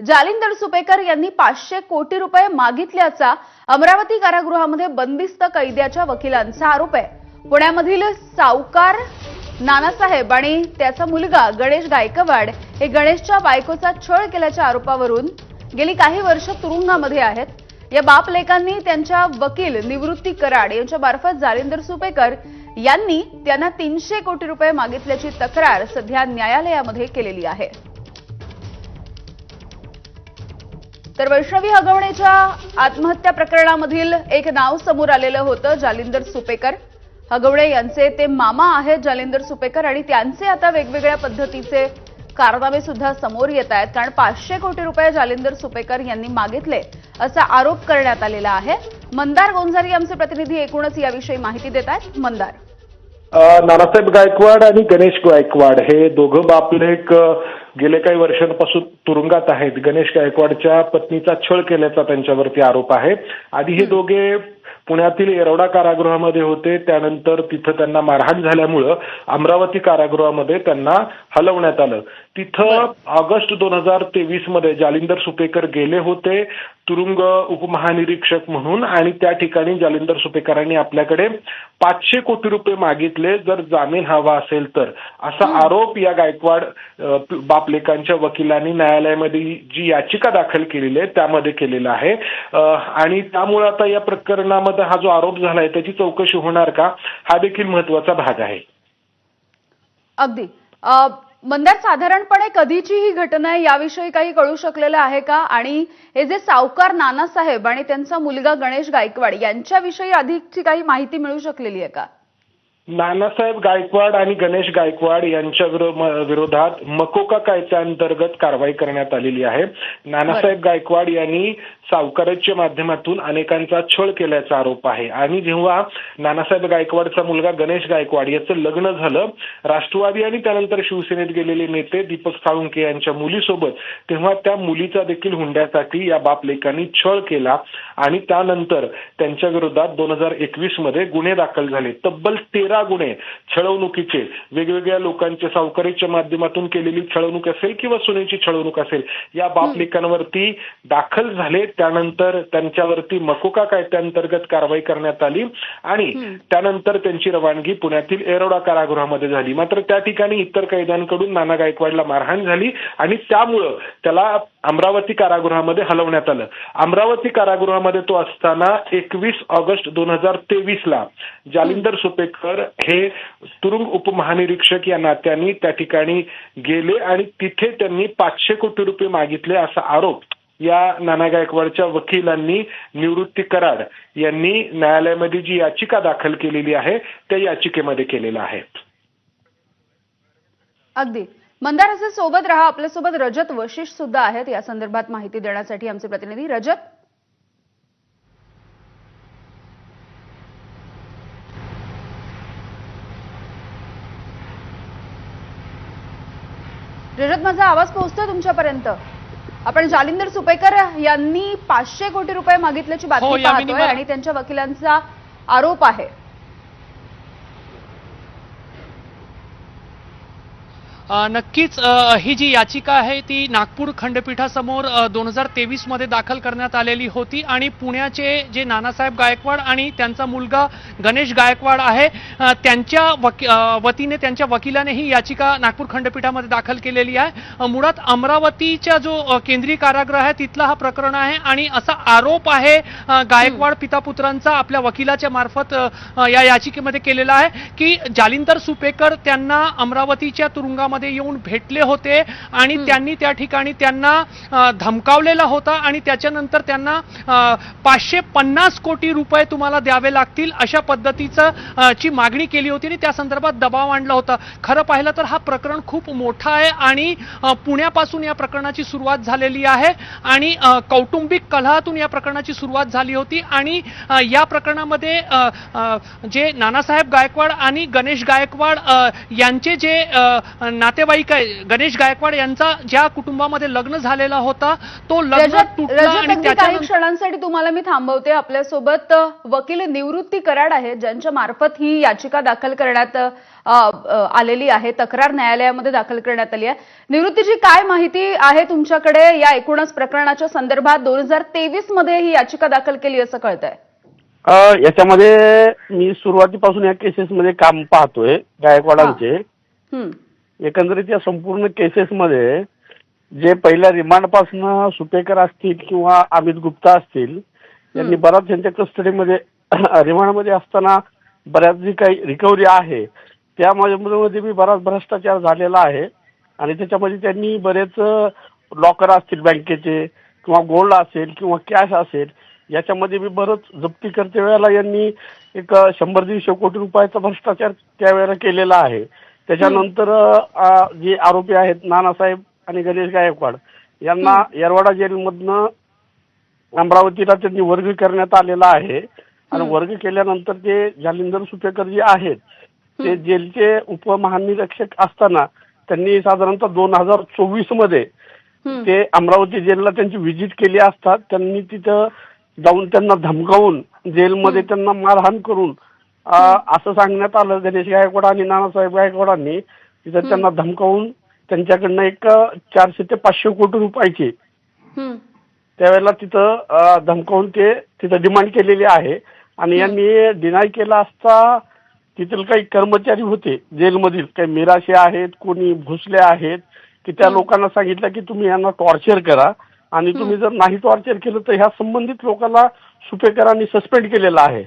जालिंदर सुपेकर यांनी 500 कोटी रुपये मागितल्याचा अमरावती कारागृहामध्ये बंदिस्त कैद्याच्या वकिलांचा आरोप आहे। पुण्यामधील सावकार नानासाहेब आणि त्याचा मुलगा गणेश गायकवाड हे गणेशच्या बायकोचा छळ केल्याच्या आरोपावरून गेली काही वर्ष तुरुंगामध्ये आहेत। या बाप लेकांनी त्यांच्या वकील निवृत्ती कराड यांच्या मार्फत जालिंदर सुपेकर यांनी त्यांना 300 कोटी रुपये मागितल्याची तक्रार सध्या न्यायालयामध्ये केलेली आहे। तर वैष्णवी हगवणेच्या आत्महत्या प्रकरणामधील एक नाव समोर आलेलं होतं, जालिंदर सुपेकर। हगवणे यांचे ते मामा आहेत जालिंदर सुपेकर आणि त्यांचे आता वेगवेगळ्या पद्धतीचे कारनामे सुद्धा समोर येत आहेत, कारण 500 कोटी रुपये जालिंदर सुपेकर यांनी मागितले असा आरोप करण्यात आलेला आहे। मंदार गोंजारी आमचे प्रतिनिधी एकूणच याविषयी माहिती देत आहेत। मंदार, नानासाहेब गायकवाड आणि गणेश गायकवाड हे दोघं बापलेक गेले काही वर्षांपासून तुरुंगात आहेत। गणेश गायकवाडच्या पत्नीचा छळ केल्याचा त्यांच्यावरती आरोप आहे। आधी हे दोघे पुण्यातील येरवडा कारागृहामध्ये होते, त्यानंतर तिथं त्यांना मारहाण झाल्यामुळे अमरावती कारागृहामध्ये त्यांना हलवण्यात आलं। तिथं ऑगस्ट 2023 मध्ये जालिंदर सुपेकर गेले होते तुरुंग उपमहानिरीक्षक म्हणून, आणि त्या ठिकाणी जालिंदर सुपेकरांनी आपल्याकडे 500 कोटी रुपये मागितले जर जामीन हवा असेल तर, असा आरोप या गायकवाड बापलेकांच्या वकिलांनी न्यायालयामध्ये जी याचिका दाखल केलेली आहे त्यामध्ये केलेला आहे। आणि त्यामुळे आता या प्रकरणामध्ये हा जो आरोप झालाय त्याची चौकशी होणार का, हा देखील महत्वाचा भाग आहे। अगदी मंदार, साधारणपणे कधीची ही घटना आहे याविषयी काही कळू शकलेलं आहे का? आणि हे जे सावकार नानासाहेब आणि त्यांचा मुलगा गणेश गायकवाड यांच्याविषयी अधिकची काही माहिती मिळू शकलेली आहे का? नानासाहेब गायकवाड आणि गणेश गायकवाड यांच्या विरोधात मकोका कायद्याअंतर्गत कारवाई करण्यात आलेली आहे। नानासाहेब गायकवाड यांनी सावकाराच्या माध्यमातून अनेकांचा छळ केल्याचा आरोप आहे, आणि जेव्हा नानासाहेब गायकवाडचा मुलगा गणेश गायकवाड याचं लग्न झालं राष्ट्रवादी आणि त्यानंतर शिवसेनेत गेलेले नेते दीपक साळुंके यांच्या मुलीसोबत, तेव्हा त्या मुलीचा देखील हुंड्यासाठी या बापलेकांनी छळ केला आणि त्यानंतर त्यांच्या विरोधात 2021 मध्ये गुन्हे दाखल झाले। तब्बल 13 गुन्हे छळवणुकीचे, वेगवेगळ्या लोकांच्या सावकारीच्या माध्यमातून केलेली छळवणूक असेल किंवा सुनेची छळवणूक असेल, या बापलेकांवरती दाखल झाले। त्यानंतर त्यांच्यावरती मकोका कायद्याअंतर्गत कारवाई करण्यात आली आणि त्यानंतर त्यांची रवानगी पुण्यातील येरवडा कारागृहामध्ये झाली। मात्र त्या ठिकाणी इतर कैद्यांकडून नाना गायकवाडला मारहाण झाली आणि त्यामुळे त्याला अमरावती कारागृहामध्ये हलवण्यात आलं। अमरावती कारागृहामध्ये तो असताना 21 ऑगस्ट 2023 ला जालिंदर सुपेकर हे तुरुंग उपमहानिरीक्षक या नात्याने त्या ठिकाणी गेले आणि तिथे त्यांनी 500 कोटी रुपये मागितले असा आरोप या नाना गायकवाडच्या वकिलांनी निवृत्ती कराड यांनी न्यायालयामध्ये जी याचिका दाखल केलेली आहे त्या याचिकेमध्ये केलेला आहे। अगदी मंदार, असे सोबत राहा, आपल्यासोबत रजत वशिष्ठ सुद्धा आहेत या संदर्भात माहिती देण्यासाठी आमचे प्रतिनिधी। रजत, माझा आवाज पोहोचतोय तुमच्यापर्यंत? आपण जालिंदर सुपेकर यांनी 500 कोटी रुपये मागितल्याची बातमी पाहतोय आणि त्यांच्या वकिलांचा आरोप आहे। नक्कीच ही जी याचिका आहे ती नागपूर खंडपीठासमोर 2023 मध्ये दाखल करण्यात आलेली होती आणि पुण्याचे जे नानासाहेब गायकवाड आणि त्यांचा मुलगा गणेश गायकवाड आहे त्यांच्या वतीने त्यांच्या वकिलाने ही याचिका नागपूर खंडपीठामध्ये दाखल केलेली आहे। मुळात अमरावतीचा जो केंद्रीय कारागृह आहे तिथला हा प्रकरण आहे आणि असा आरोप आहे गायकवाड पितापुत्रांचा आपल्या वकिलाच्या मार्फत या याचिकेमध्ये केलेला आहे की जालिंदर सुपेकर त्यांना अमरावतीच्या तुरुंगामध्ये येऊन भेटले होते आणि त्यांनी त्या ठिकाणी त्यांना धमकावलेला होता आणि त्याच्यानंतर त्यांना 550 कोटी रुपये तुम्हाला द्यावे लागतील अशा पद्धतीचं ची मागणी केली होती आणि त्या संदर्भात दबाव आणला होता। खरं पाहिलं तर हा प्रकरण खूप मोठा आहे आणि पुण्यापासून या प्रकरणाची सुरुवात झालेली आहे आणि कौटुंबिक कलहातून या प्रकरणाची सुरुवात झाली होती आणि या प्रकरणामध्ये जे नानासाहेब गायकवाड आणि गणेश गायकवाड यांचे जे नातेवाईक आहे, गणेश गायकवाड यांचा ज्या कुटुंबामध्ये लग्न झालेला होता तो लग्न तुटला आणि काही क्षणांसाठी तुम्हाला मी थांबवते। आपल्यासोबत वकील निवृत्ती कराड आहे ज्यांच्या मार्फत ही याचिका दाखल करण्यात आलेली आहे, तक्रार न्यायालयामध्ये दाखल करण्यात आली आहे. निवृत्तीजी, काय माहिती आहे तुमच्याकडे या एकूणच प्रकरणाच्या संदर्भात? 2023 मध्ये ही याचिका दाखल केली असं कळतंय. याच्यामध्ये मी सुरुवातीपासून या केसेसमध्ये काम पाहतोय गायकवाडांचे. एकंदरीत या संपूर्ण केसेसमध्ये जे पहिल्या रिमांडपासून सुपेकर असतील किंवा अमित गुप्ता असतील, यांनी बराच त्यांच्या कस्टडीमध्ये रिमांडमध्ये असताना बऱ्याच जी काही रिकव्हरी आहे त्यामध्ये मी बराच भ्रष्टाचार झालेला आहे. आणि त्याच्यामध्ये त्यांनी बरेच लॉकर असतील बँकेचे किंवा गोल्ड असेल किंवा कॅश असेल, याच्यामध्ये मी बरंच जप्ती करते वेळेला यांनी एक 100-150 कोटी रुपयाचा भ्रष्टाचार त्यावेळेला केलेला आहे. त्याच्यानंतर जे आरोपी आहेत नानासाहेब आणि गणेश गायकवाड यांना येरवाडा जेलमधनं अमरावतीला त्यांनी वर्ग करण्यात आलेला आहे. आणि वर्ग केल्यानंतर ते जालिंदर सुपेकर जे आहेत ते जेलचे उपमहानिरीक्षक असताना त्यांनी साधारणतः 2024 मध्ये ते अमरावती जेलला त्यांची व्हिजिट केली असतात. त्यांनी तिथं जाऊन त्यांना धमकावून जेलमध्ये त्यांना मारहाण करून असं सांगण्यात आलं गणेश गायकवाड आणि नानासाहेब गायकवाडांनी, तिथं त्यांना धमकावून त्यांच्याकडनं एक 400 ते 500 कोटी रुपयाची त्यावेळेला तिथं धमकावून ते तिथं डिमांड केलेली आहे. आणि यांनी डिनाय केला असता तिथले काही कर्मचारी होते जेलमधील, काही मिराशे आहेत, कोणी भोसले आहेत, की त्या लोकांना सांगितलं की तुम्ही यांना टॉर्चर करा आणि तुम्ही जर नाही टॉर्चर केलं तर ह्या संबंधित लोकांना सुपेकरांनी सस्पेंड केलेलं आहे.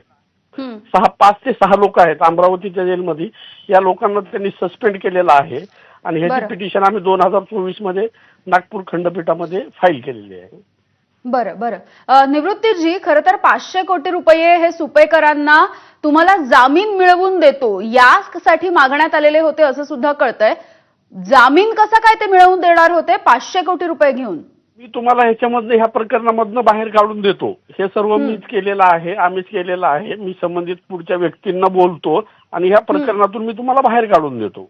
5 ते 6 लोक आहेत अमरावतीच्या जेलमध्ये, या लोकांना त्यांनी सस्पेंड केलेलं आहे. आणि ह्याची पिटिशन आम्ही 2024 मध्ये नागपूर खंडपीठामध्ये फाईल केलेली आहे. बरं. निवृत्तीजी, खरं तर 500 कोटी रुपये हे सुपेकरांना तुम्हाला जामीन मिळवून देतो यासाठी मागण्यात आलेले होते असं सुद्धा कळतंय. जामीन कसा काय ते मिळवून देणार होते 500 कोटी रुपये घेऊन? मी तुम्हाला ह्याच्यामधनं ह्या प्रकरणामधनं बाहेर काढून देतो. हे सर्व मीच केलेलं आहे, आम्हीच केलेलं आहे. मी संबंधित पुढच्या व्यक्तींना बोलतो आणि ह्या प्रकरणातून मी तुम्हाला बाहेर काढून देतो.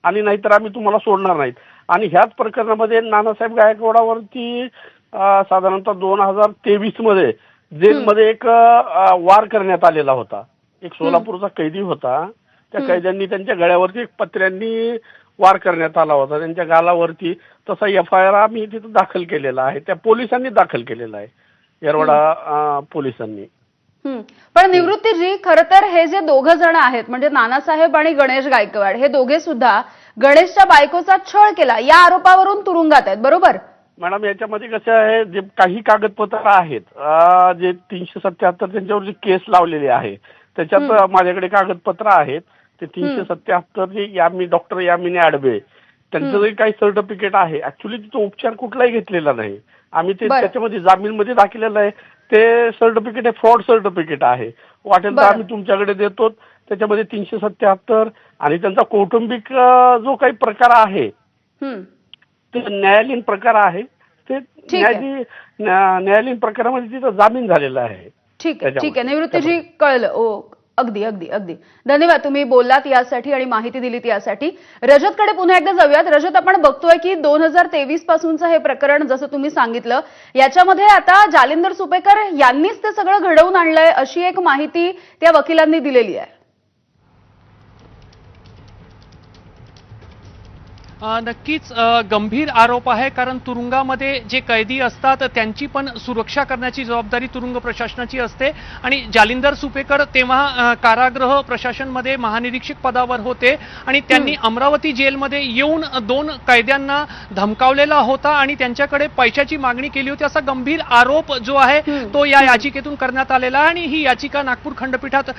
आणि नाहीतर आम्ही तुम्हाला सोडणार नाहीत. आणि ह्याच प्रकरणामध्ये नानासाहेब गायकवाडावरती साधारणतः 2023 मध्ये जेलमध्ये एक वार करण्यात आलेला होता. एक सोलापूरचा कैदी होता, त्या कैद्यांनी त्यांच्या गळ्यावरती एक पत्र्यांनी वार करण्यात आला होता त्यांच्या गालावरती. तसा FIR आम्ही तिथं दाखल केलेला आहे, त्या पोलिसांनी दाखल केलेला आहे, येरवडा पोलिसांनी. पण निवृत्तीजी, खरं तर हे जे दोघं जण आहेत म्हणजे नानासाहेब आणि गणेश गायकवाड, हे दोघे सुद्धा गणेशच्या बायकोचा छळ केला या आरोपावरून तुरुंगात आहेत, बरोबर? मॅडम, याच्यामध्ये कसं आहे, जे काही कागदपत्र आहेत, जे 377 त्यांच्यावर जे केस लावलेली आहे त्याच्यात माझ्याकडे कागदपत्र आहेत. ते 377 जे डॉक्टर यामिनी आडबे त्यांचं जे काही सर्टिफिकेट आहे, ऍक्च्युली तिथं उपचार कुठलाही घेतलेला नाही. आम्ही ते त्याच्यामध्ये जामीनमध्ये दाखलेलं आहे. ते सर्टिफिकेट आहे, फ्रॉड सर्टिफिकेट आहे. वाटेल तर आम्ही तुमच्याकडे देतो. त्याच्यामध्ये 377 आणि त्यांचा कौटुंबिक जो काही प्रकार आहे ते न्यायालयीन प्रकार आहे. ते न्यायालयीन प्रकारामध्ये तिथं जामीन झालेला आहे. ठीक आहे निवृत्तीजी, कळलं. अगदी धन्यवाद, तुम्ही बोललात यासाठी आणि माहिती दिलीत यासाठी. रजतकडे पुन्हा एकदा जाऊयात. रजत, आपण बघतोय की 2023 पासूनचं हे प्रकरण जसं तुम्ही सांगितलं, याच्यामध्ये आता जालिंदर सुपेकर यांनीच ते सगळं घडवून आणलंय अशी एक माहिती त्या वकिलांनी दिलेली आहे. नक्कीच गंभीर आरोप आहे, कारण तुरुंगामध्ये जे कैदी असतात त्यांची पण सुरक्षा करण्याची जबाबदारी तुरुंग प्रशासनाची असते. आणि जालिंदर सुपेकर तेव्हा कारागृह प्रशासनमध्ये महानिरीक्षक पदावर होते आणि त्यांनी अमरावती जेलमध्ये येऊन 2 कैद्यांना धमकावलेला होता आणि त्यांच्याकडे पैशाची मागणी केली होती, असा गंभीर आरोप जो आहे तो या याचिकेतून करण्यात आलेला आहे. आणि ही याचिका नागपूर खंडपीठात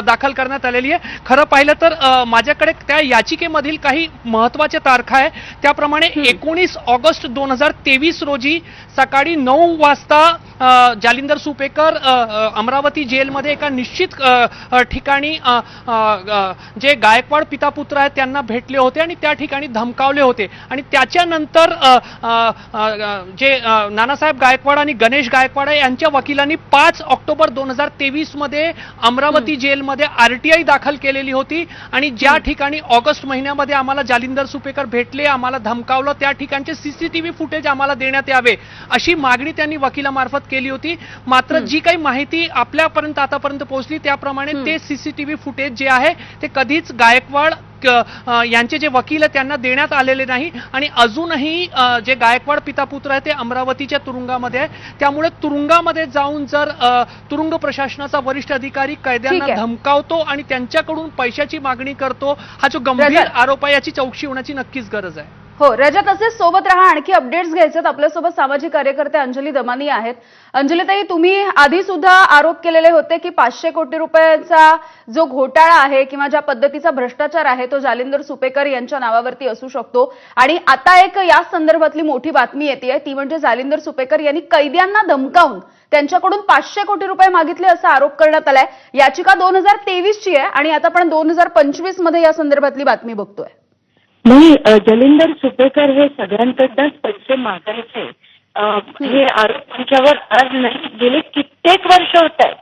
दाखल करण्यात आलेली आहे. खरं पाहिलं तर माझ्याकडे त्या याचिकेमधील काही महत्त्वाच्या तारखा आहे. त्याप्रमाणे 19 ऑगस्ट 2023 रोजी सकाळी 9 वाजता जालिंदर सुपेकर अमरावती जेलमध्ये एका निश्चित ठिकाणी जे गायकवाड पिता पुत्र आहेत त्यांना भेटले होते आणि त्या ठिकाणी धमकावले होते. आणि त्याच्यानंतर जे नानासाहेब गायकवाड आणि गणेश गायकवाड यांच्या वकिलांनी 5 ऑक्टोबर 2023 मध्ये अमरावती जेलमध्ये RTI दाखल केलेली होती. आणि ज्या ठिकाणी ऑगस्ट महिन्यामध्ये आम्हाला जालिंदर सुपेकर भेटले, आम्हाला धमकावलं, त्या ठिकाणचे CCTV फुटेज आम्हाला देण्यात यावे अशी मागणी त्यांनी वकिलामार्फत सुरुवात केली होती. मात्र जी काही माहिती आपल्यापर्यंत आतापर्यंत पोहोचली त्याप्रमाणे ते सीसीटीव्ही फुटेज जे आहे ते कधीच गायकवाड यांचे जे वकील आहेत त्यांना देण्यात आलेले नाही आणि अजूनही जे गायकवाड पिता पुत्र आहे ते अमरावतीच्या तुरुंगामध्ये आहे. त्यामुळे तुरुंगामध्ये जाऊन जर तुरुंग प्रशासनाचा वरिष्ठ अधिकारी कैद्यांना धमकावतो आणि त्यांच्याकडून पैशाची मागणी करतो, हा जो गंभीर आरोप आहे याची चौकशी होण्याची नक्कीच गरज आहे. हो रजत, असेच सोबत राहा, आणखी अपडेट्स घ्यायचे. आपल्यासोबत सामाजिक कार्यकर्ते अंजली दमानी आहेत. अंजलीताई, तुम्ही आधी सुद्धा आरोप केलेले होते की 500 कोटी रुपयांचा जो घोटाळा आहे किंवा ज्या पद्धतीचा भ्रष्टाचार आहे तो जालिंदर सुपेकर यांच्या नावावरती असू शकतो आणि आता एक या संदर्भातली मोठी बातमी येते ती म्हणजे जालिंदर सुपेकर यांनी कैद्यांना धमकावून त्यांच्याकडून 500 कोटी रुपये मागितले असा आरोप करण्यात आलाय. याचिका 2023 ची आहे आणि आता आपण 2025 मध्ये या संदर्भातली बातमी बघतोय. नाही, जलिंदर सुपेकर हे सगळ्यांकडनंच पैसे मागायचे हे आरोप त्यांच्यावर आज नाही, गेले कित्येक वर्ष होत आहेत.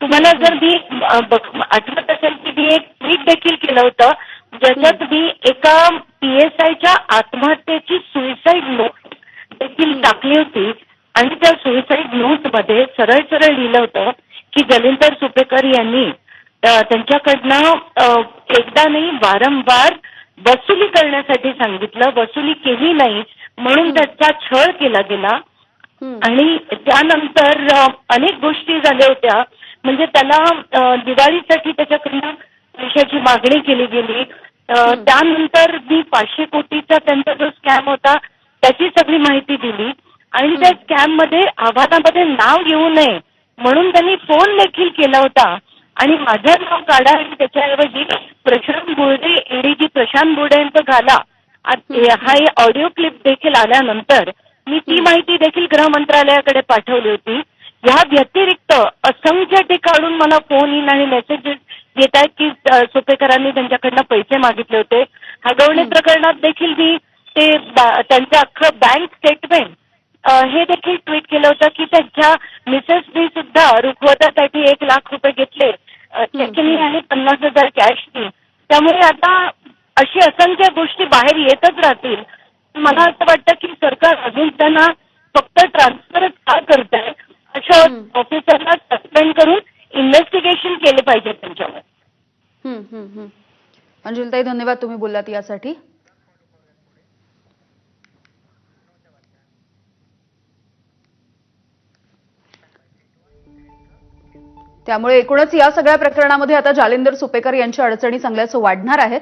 तुम्हाला जर मी आठवत असेल की मी एक ट्विट देखील केलं होतं ज्याच्यात मी एका PSIच्या आत्महत्येची सुइसाईड नोट देखील टाकली होती आणि त्या सुइसाईड नोट मध्ये सरळ सरळ लिहिलं होतं की जलिंदर सुपेकर यांनी त्यांच्याकडनं एकदा नाही वारंवार वसुली करण्यासाठी सांगितलं, वसुली केली नाही म्हणून त्याचा छळ केला गेला आणि त्यानंतर अनेक गोष्टी झाल्या होत्या. म्हणजे त्याला दिवाळीसाठी त्याच्याकडनं पैशाची मागणी केली गेली. त्यानंतर मी 500 कोटीचा त्यांचा जो स्कॅम होता त्याची सगळी माहिती दिली आणि त्या स्कॅम मध्ये आव्हानामध्ये नाव येऊ नये म्हणून त्यांनी फोन देखील केला होता आणि माझं नाव काढा आणि त्याच्याऐवजी प्रशांत बुर्डे, ADG प्रशांत बुर्डे यांचं घाला. हा ऑडिओ क्लिप देखील आल्यानंतर मी ती माहिती देखील गृह मंत्रालयाकडे पाठवली होती. या व्यतिरिक्त असंख्य ठिकाणून मला फोन इन आणि मेसेजेस येत आहेत की सुपेकरांनी त्यांच्याकडनं पैसे मागितले होते. हगवणे प्रकरणात देखील मी ते त्यांचं अख्खं बँक स्टेटमेंट हे देखील ट्विट केलं होतं की त्यांच्या मिसेसनी सुद्धा रुखवतासाठी 1 लाख रुपये घेतले चेकनी आणि 50,000 कॅशनी. त्यामुळे आता अशी असंख्य गोष्टी बाहेर येतच राहतील. मला असं वाटतं की सरकार अजून त्यांना फक्त ट्रान्सफरच का करत आहे, अशा ऑफिसरला सस्पेंड करून इन्व्हेस्टिगेशन केले पाहिजे त्यांच्यावर. अंजलीताई, धन्यवाद तुम्ही बोललात यासाठी. त्यामुळे एकूणच या सगळ्या प्रकरणामध्ये आता जालिंदर सुपेकर यांच्या अडचणी चांगल्याच वाढणार आहेत.